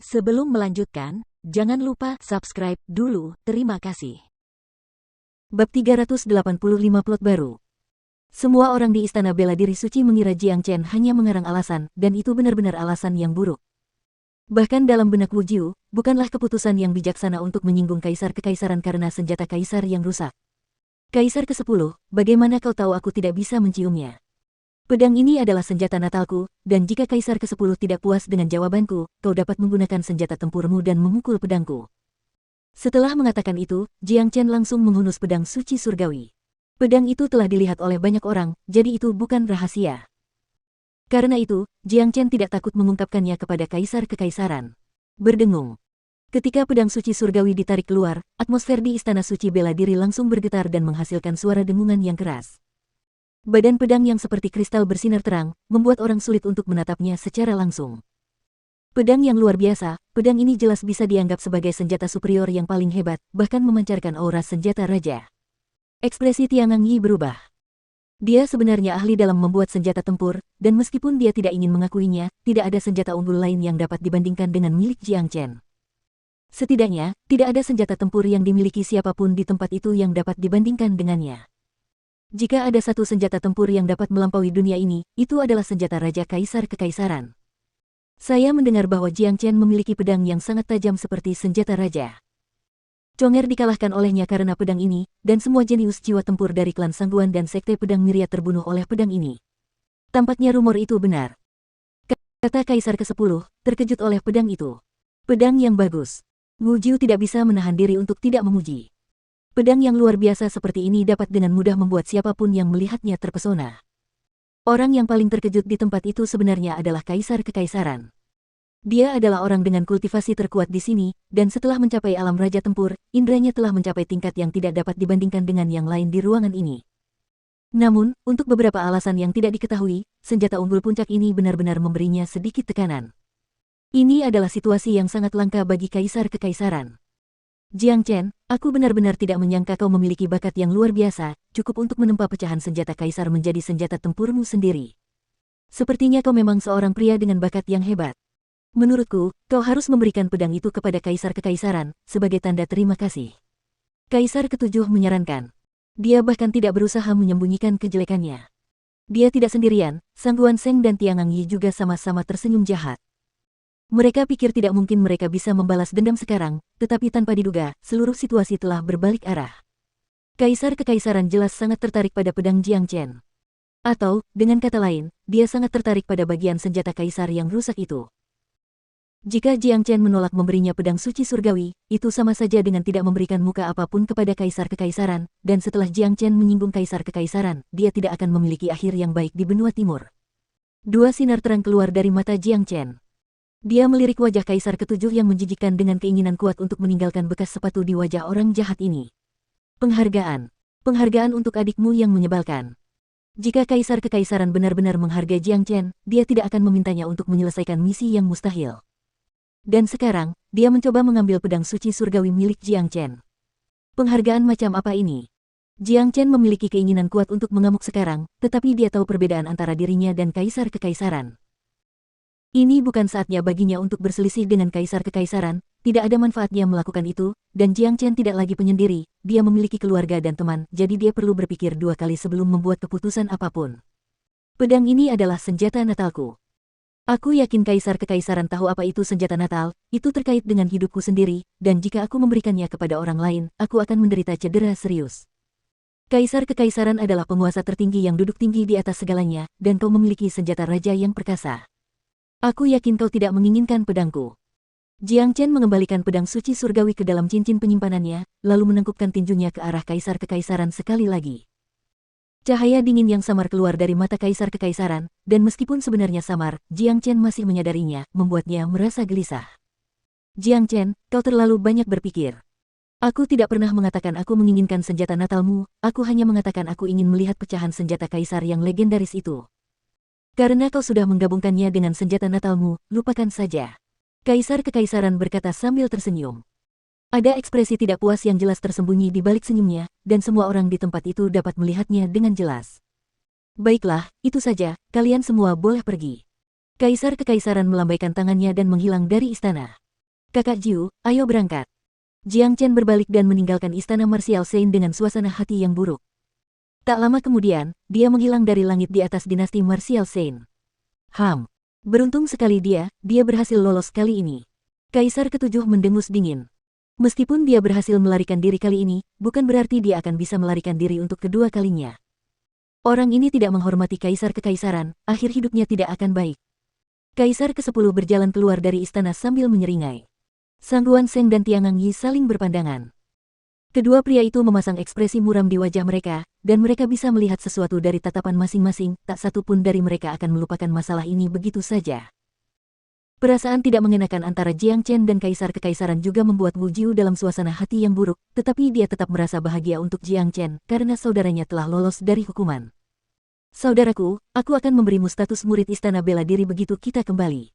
Sebelum melanjutkan, jangan lupa subscribe dulu, terima kasih. Bab 385 plot baru. Semua orang di Istana Bela Diri Suci mengira Jiang Chen hanya mengarang alasan, dan itu benar-benar alasan yang buruk. Bahkan dalam benak Wu Jiu, bukanlah keputusan yang bijaksana untuk menyinggung kaisar kekaisaran karena senjata kaisar yang rusak. Kaisar ke-10, bagaimana kau tahu aku tidak bisa menciumnya? Pedang ini adalah senjata natalku, dan jika Kaisar ke-10 tidak puas dengan jawabanku, kau dapat menggunakan senjata tempurmu dan memukul pedangku. Setelah mengatakan itu, Jiang Chen langsung menghunus pedang suci surgawi. Pedang itu telah dilihat oleh banyak orang, jadi itu bukan rahasia. Karena itu, Jiang Chen tidak takut mengungkapkannya kepada Kaisar Kekaisaran. Berdengung. Ketika pedang suci surgawi ditarik keluar, atmosfer di Istana Suci Bela Diri langsung bergetar dan menghasilkan suara dengungan yang keras. Badan pedang yang seperti kristal bersinar terang, membuat orang sulit untuk menatapnya secara langsung. Pedang yang luar biasa, pedang ini jelas bisa dianggap sebagai senjata superior yang paling hebat, bahkan memancarkan aura senjata raja. Ekspresi Tiangang Yi berubah. Dia sebenarnya ahli dalam membuat senjata tempur, dan meskipun dia tidak ingin mengakuinya, tidak ada senjata unggul lain yang dapat dibandingkan dengan milik Jiang Chen. Setidaknya, tidak ada senjata tempur yang dimiliki siapapun di tempat itu yang dapat dibandingkan dengannya. Jika ada satu senjata tempur yang dapat melampaui dunia ini, itu adalah senjata Raja Kaisar Kekaisaran. Saya mendengar bahwa Jiang Chen memiliki pedang yang sangat tajam seperti senjata raja. Conger dikalahkan olehnya karena pedang ini, dan semua jenius jiwa tempur dari klan Sangguan dan Sekte Pedang Myriad terbunuh oleh pedang ini. Tampaknya rumor itu benar. Kata Kaisar ke-10, terkejut oleh pedang itu. Pedang yang bagus. Wu Jiu tidak bisa menahan diri untuk tidak memuji. Pedang yang luar biasa seperti ini dapat dengan mudah membuat siapapun yang melihatnya terpesona. Orang yang paling terkejut di tempat itu sebenarnya adalah Kaisar Kekaisaran. Dia adalah orang dengan kultivasi terkuat di sini, dan setelah mencapai alam Raja Tempur, indranya telah mencapai tingkat yang tidak dapat dibandingkan dengan yang lain di ruangan ini. Namun, untuk beberapa alasan yang tidak diketahui, senjata unggul puncak ini benar-benar memberinya sedikit tekanan. Ini adalah situasi yang sangat langka bagi Kaisar Kekaisaran. Jiang Chen, aku benar-benar tidak menyangka kau memiliki bakat yang luar biasa, cukup untuk menempa pecahan senjata kaisar menjadi senjata tempurmu sendiri. Sepertinya kau memang seorang pria dengan bakat yang hebat. Menurutku, kau harus memberikan pedang itu kepada Kaisar Kekaisaran, sebagai tanda terima kasih. Kaisar ke-7 menyarankan. Dia bahkan tidak berusaha menyembunyikan kejelekannya. Dia tidak sendirian, Sangguan Seng dan Tiangang Yi juga sama-sama tersenyum jahat. Mereka pikir tidak mungkin mereka bisa membalas dendam sekarang, tetapi tanpa diduga, seluruh situasi telah berbalik arah. Kaisar Kekaisaran jelas sangat tertarik pada pedang Jiang Chen. Atau, dengan kata lain, dia sangat tertarik pada bagian senjata kaisar yang rusak itu. Jika Jiang Chen menolak memberinya pedang suci surgawi, itu sama saja dengan tidak memberikan muka apapun kepada Kaisar Kekaisaran, dan setelah Jiang Chen menyinggung Kaisar Kekaisaran, dia tidak akan memiliki akhir yang baik di benua timur. Dua sinar terang keluar dari mata Jiang Chen. Dia melirik wajah Kaisar ke-7 yang menjijikkan dengan keinginan kuat untuk meninggalkan bekas sepatu di wajah orang jahat ini. Penghargaan. Penghargaan untuk adikmu yang menyebalkan. Jika Kaisar Kekaisaran benar-benar menghargai Jiang Chen, dia tidak akan memintanya untuk menyelesaikan misi yang mustahil. Dan sekarang, dia mencoba mengambil pedang suci surgawi milik Jiang Chen. Penghargaan macam apa ini? Jiang Chen memiliki keinginan kuat untuk mengamuk sekarang, tetapi dia tahu perbedaan antara dirinya dan Kaisar Kekaisaran. Ini bukan saatnya baginya untuk berselisih dengan Kaisar Kekaisaran, tidak ada manfaatnya melakukan itu, dan Jiang Chen tidak lagi penyendiri, dia memiliki keluarga dan teman, jadi dia perlu berpikir dua kali sebelum membuat keputusan apapun. Pedang ini adalah senjata natalku. Aku yakin Kaisar Kekaisaran tahu apa itu senjata natal, itu terkait dengan hidupku sendiri, dan jika aku memberikannya kepada orang lain, aku akan menderita cedera serius. Kaisar Kekaisaran adalah penguasa tertinggi yang duduk tinggi di atas segalanya, dan kau memiliki senjata raja yang perkasa. Aku yakin kau tidak menginginkan pedangku. Jiang Chen mengembalikan pedang suci surgawi ke dalam cincin penyimpanannya, lalu menengkupkan tinjunya ke arah Kaisar Kekaisaran sekali lagi. Cahaya dingin yang samar keluar dari mata Kaisar Kekaisaran, dan meskipun sebenarnya samar, Jiang Chen masih menyadarinya, membuatnya merasa gelisah. Jiang Chen, kau terlalu banyak berpikir. Aku tidak pernah mengatakan aku menginginkan senjata natalmu, aku hanya mengatakan aku ingin melihat pecahan senjata kaisar yang legendaris itu. Karena kau sudah menggabungkannya dengan senjata natalmu, lupakan saja. Kaisar Kekaisaran berkata sambil tersenyum. Ada ekspresi tidak puas yang jelas tersembunyi di balik senyumnya, dan semua orang di tempat itu dapat melihatnya dengan jelas. Baiklah, itu saja, kalian semua boleh pergi. Kaisar Kekaisaran melambaikan tangannya dan menghilang dari istana. Kakak Jiu, ayo berangkat. Jiang Chen berbalik dan meninggalkan istana Martial Saint dengan suasana hati yang buruk. Tak lama kemudian, dia menghilang dari langit di atas dinasti Martial Saint. Beruntung sekali dia berhasil lolos kali ini. Kaisar ketujuh mendengus dingin. Meskipun dia berhasil melarikan diri kali ini, bukan berarti dia akan bisa melarikan diri untuk kedua kalinya. Orang ini tidak menghormati kaisar kekaisaran, akhir hidupnya tidak akan baik. Kaisar ke-10 berjalan keluar dari istana sambil menyeringai. Sang Guan Sheng dan Tiangang Yi saling berpandangan. Kedua pria itu memasang ekspresi muram di wajah mereka, dan mereka bisa melihat sesuatu dari tatapan masing-masing, tak satu pun dari mereka akan melupakan masalah ini begitu saja. Perasaan tidak mengenakan antara Jiang Chen dan Kaisar Kekaisaran juga membuat Wu Jiu dalam suasana hati yang buruk, tetapi dia tetap merasa bahagia untuk Jiang Chen karena saudaranya telah lolos dari hukuman. Saudaraku, aku akan memberimu status murid Istana Bela Diri begitu kita kembali.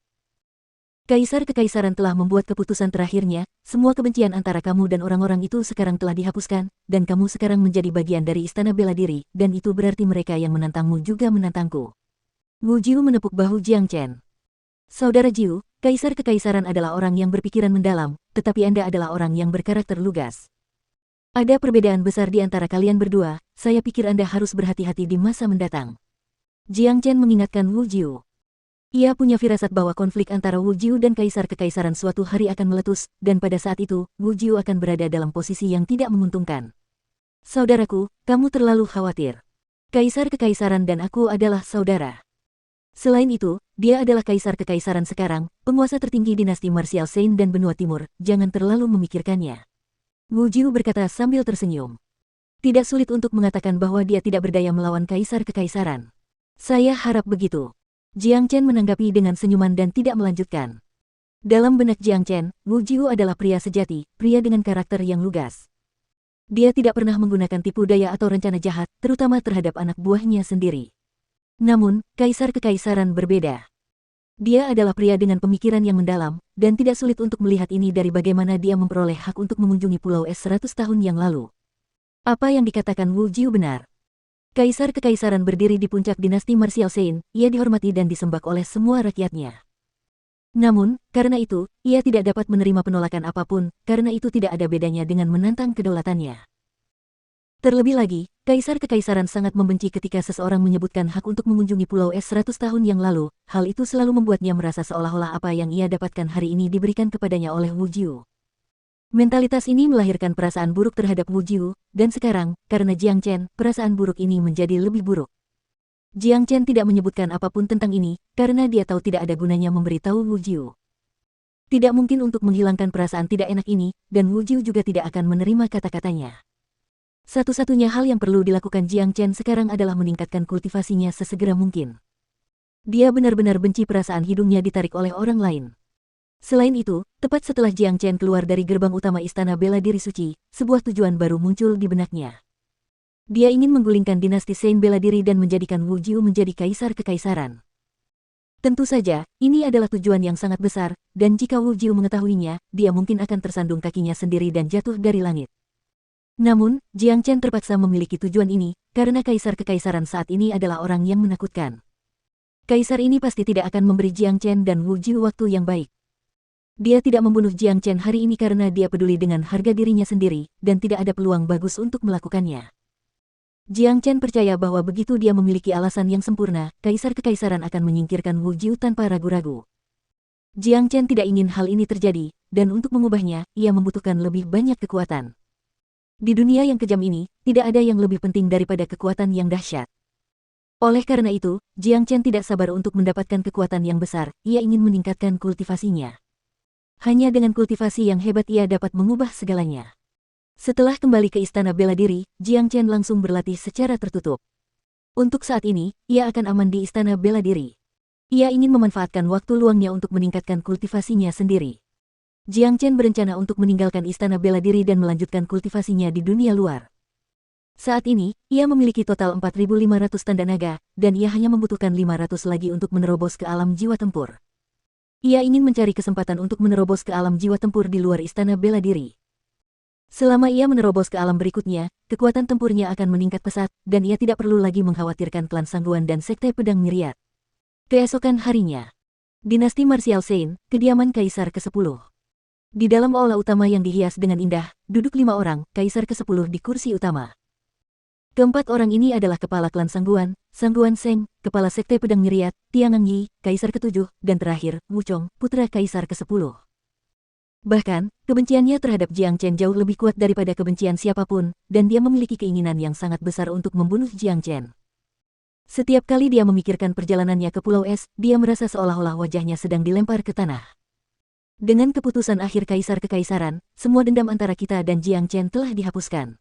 Kaisar Kekaisaran telah membuat keputusan terakhirnya, semua kebencian antara kamu dan orang-orang itu sekarang telah dihapuskan, dan kamu sekarang menjadi bagian dari Istana Bela Diri, dan itu berarti mereka yang menantangmu juga menantangku. Wu Jiu menepuk bahu Jiang Chen. Saudara Jiu, Kaisar Kekaisaran adalah orang yang berpikiran mendalam, tetapi Anda adalah orang yang berkarakter lugas. Ada perbedaan besar di antara kalian berdua, saya pikir Anda harus berhati-hati di masa mendatang. Jiang Chen mengingatkan Wu Jiu. Ia punya firasat bahwa konflik antara Wu Jiu dan Kaisar Kekaisaran suatu hari akan meletus, dan pada saat itu, Wu Jiu akan berada dalam posisi yang tidak menguntungkan. Saudaraku, kamu terlalu khawatir. Kaisar Kekaisaran dan aku adalah saudara. Selain itu, dia adalah Kaisar Kekaisaran sekarang, penguasa tertinggi dinasti Martial Saint dan benua timur, jangan terlalu memikirkannya. Wu Jiu berkata sambil tersenyum. Tidak sulit untuk mengatakan bahwa dia tidak berdaya melawan Kaisar Kekaisaran. Saya harap begitu. Jiang Chen menanggapi dengan senyuman dan tidak melanjutkan. Dalam benak Jiang Chen, Wu Jiu adalah pria sejati, pria dengan karakter yang lugas. Dia tidak pernah menggunakan tipu daya atau rencana jahat, terutama terhadap anak buahnya sendiri. Namun, Kaisar Kekaisaran berbeda. Dia adalah pria dengan pemikiran yang mendalam, dan tidak sulit untuk melihat ini dari bagaimana dia memperoleh hak untuk mengunjungi Pulau Es 100 tahun yang lalu. Apa yang dikatakan Wu Jiu benar. Kaisar Kekaisaran berdiri di puncak dinasti Martial Saint, ia dihormati dan disembah oleh semua rakyatnya. Namun, karena itu, ia tidak dapat menerima penolakan apapun, karena itu tidak ada bedanya dengan menantang kedaulatannya. Terlebih lagi, Kaisar Kekaisaran sangat membenci ketika seseorang menyebutkan hak untuk mengunjungi Pulau Es 100 tahun yang lalu, hal itu selalu membuatnya merasa seolah-olah apa yang ia dapatkan hari ini diberikan kepadanya oleh Wu Jiu. Mentalitas ini melahirkan perasaan buruk terhadap Wu Jiu, dan sekarang, karena Jiang Chen, perasaan buruk ini menjadi lebih buruk. Jiang Chen tidak menyebutkan apapun tentang ini, karena dia tahu tidak ada gunanya memberitahu Wu Jiu. Tidak mungkin untuk menghilangkan perasaan tidak enak ini, dan Wu Jiu juga tidak akan menerima kata-katanya. Satu-satunya hal yang perlu dilakukan Jiang Chen sekarang adalah meningkatkan kultivasinya sesegera mungkin. Dia benar-benar benci perasaan hidungnya ditarik oleh orang lain. Selain itu, tepat setelah Jiang Chen keluar dari gerbang utama Istana Bela Diri Suci, sebuah tujuan baru muncul di benaknya. Dia ingin menggulingkan dinasti Saint Bela Diri dan menjadikan Wu Jiu menjadi Kaisar Kekaisaran. Tentu saja, ini adalah tujuan yang sangat besar, dan jika Wu Jiu mengetahuinya, dia mungkin akan tersandung kakinya sendiri dan jatuh dari langit. Namun, Jiang Chen terpaksa memiliki tujuan ini, karena Kaisar Kekaisaran saat ini adalah orang yang menakutkan. Kaisar ini pasti tidak akan memberi Jiang Chen dan Wu Jiu waktu yang baik. Dia tidak membunuh Jiang Chen hari ini karena dia peduli dengan harga dirinya sendiri, dan tidak ada peluang bagus untuk melakukannya. Jiang Chen percaya bahwa begitu dia memiliki alasan yang sempurna, Kaisar Kekaisaran akan menyingkirkan Wu Jiu tanpa ragu-ragu. Jiang Chen tidak ingin hal ini terjadi, dan untuk mengubahnya, ia membutuhkan lebih banyak kekuatan. Di dunia yang kejam ini, tidak ada yang lebih penting daripada kekuatan yang dahsyat. Oleh karena itu, Jiang Chen tidak sabar untuk mendapatkan kekuatan yang besar, ia ingin meningkatkan kultivasinya. Hanya dengan kultivasi yang hebat ia dapat mengubah segalanya. Setelah kembali ke Istana Bela Diri, Jiang Chen langsung berlatih secara tertutup. Untuk saat ini, ia akan aman di Istana Bela Diri. Ia ingin memanfaatkan waktu luangnya untuk meningkatkan kultivasinya sendiri. Jiang Chen berencana untuk meninggalkan Istana Bela Diri dan melanjutkan kultivasinya di dunia luar. Saat ini, ia memiliki total 4.500 tanda naga, dan ia hanya membutuhkan 500 lagi untuk menerobos ke alam jiwa tempur. Ia ingin mencari kesempatan untuk menerobos ke alam jiwa tempur di luar Istana Bela Diri. Selama ia menerobos ke alam berikutnya, kekuatan tempurnya akan meningkat pesat, dan ia tidak perlu lagi mengkhawatirkan klan Sangguan dan Sekte Pedang Myriad. Keesokan harinya, Dinasti Martial Saint, kediaman Kaisar ke-10. Di dalam aula utama yang dihias dengan indah, duduk 5 orang, Kaisar ke-10 di kursi utama. Keempat orang ini adalah kepala klan Sangguan, Sangguan Seng, kepala sekte pedang Myriad, Tiangang Yi, Kaisar ke-7, dan terakhir, Wuchong, putra Kaisar ke-10. Bahkan, kebenciannya terhadap Jiang Chen jauh lebih kuat daripada kebencian siapapun, dan dia memiliki keinginan yang sangat besar untuk membunuh Jiang Chen. Setiap kali dia memikirkan perjalanannya ke Pulau Es, dia merasa seolah-olah wajahnya sedang dilempar ke tanah. Dengan keputusan akhir Kaisar Kekaisaran, semua dendam antara kita dan Jiang Chen telah dihapuskan.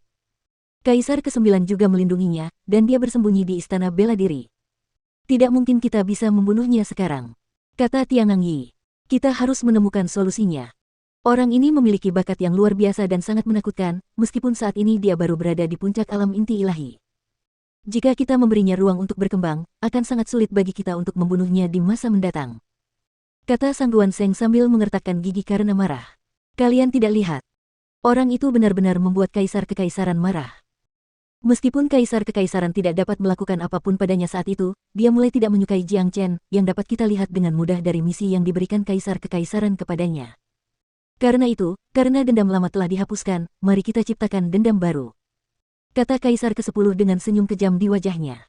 Kaisar ke-9 juga melindunginya, dan dia bersembunyi di istana bela diri. Tidak mungkin kita bisa membunuhnya sekarang, kata Tiangang Yi. Kita harus menemukan solusinya. Orang ini memiliki bakat yang luar biasa dan sangat menakutkan, meskipun saat ini dia baru berada di puncak alam inti ilahi. Jika kita memberinya ruang untuk berkembang, akan sangat sulit bagi kita untuk membunuhnya di masa mendatang, kata Sangguan Seng sambil mengertakkan gigi karena marah. Kalian tidak lihat? Orang itu benar-benar membuat Kaisar Kekaisaran marah. Meskipun Kaisar Kekaisaran tidak dapat melakukan apapun padanya saat itu, dia mulai tidak menyukai Jiang Chen, yang dapat kita lihat dengan mudah dari misi yang diberikan Kaisar Kekaisaran kepadanya. Karena itu, karena dendam lama telah dihapuskan, mari kita ciptakan dendam baru, kata Kaisar ke-10 dengan senyum kejam di wajahnya.